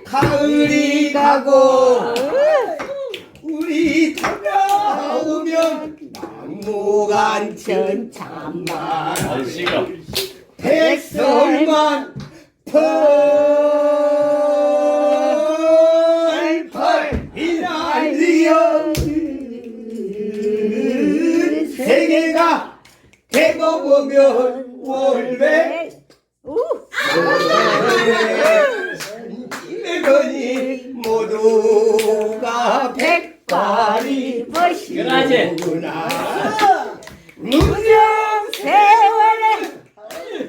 가을이 가고 우리 돌아오면 무간천 참말 백설만 펄펄 휘날리어 세계가 되고 보면 월배 이래거니 모두가 백발이 벗이구나 무정 세월에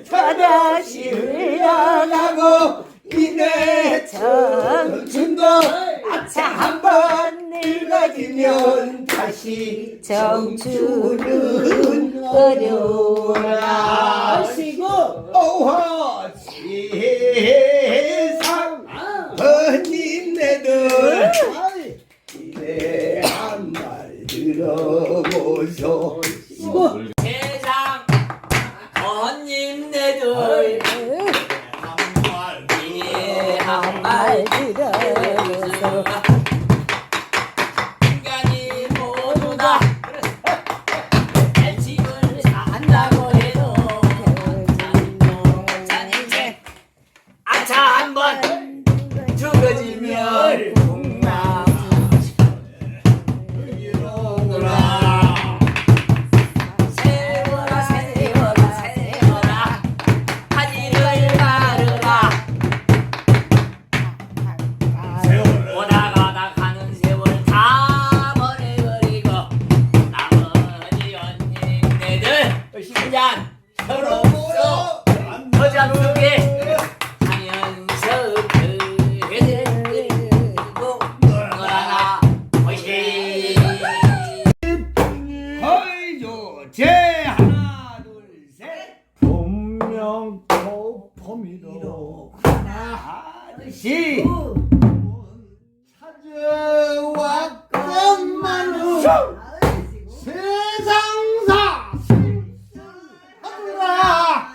터다시 흘러가고 이내 청춘도 아차 한번 늙어지면 다시 청춘은 어려워라 오호 세상 언니네들 이래 한 말 들어보소 세상 언님네들 한 말 들어보소 인간이 모두 다 집을 산다고 해도 자 인생 아차 한번 죽어지면 세워라 세워라 세워라 하지를 가르라 오다가다 가는 세월 다 보내버리고 나머지 언니네들 신장 서로 모여 여자 속에 하면서 그리고 너라나 보시 허이조 제 하나 둘셋 분명 봄이로 하나씩 찾아왔건만은 세상사 하더라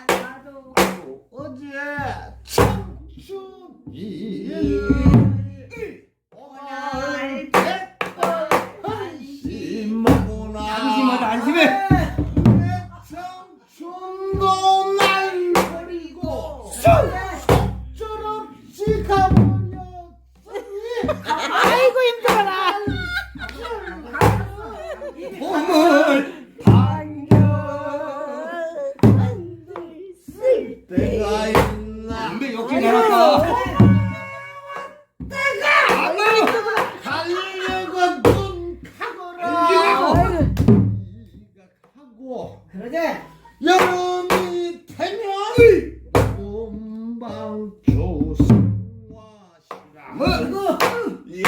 어제 청춘이 오늘 백발 한심하구나 한심하다 한심해 내 청춘도 날 버리고 속절없이 가버렸으니 아이고 힘들어라. 봄을 반겨 쓸 때가 있나 근데 욕심 나왔다 가려고 눈 카거라 네가 하고 그러게. 여름이 되면 금방 조승화시라 뭐? 예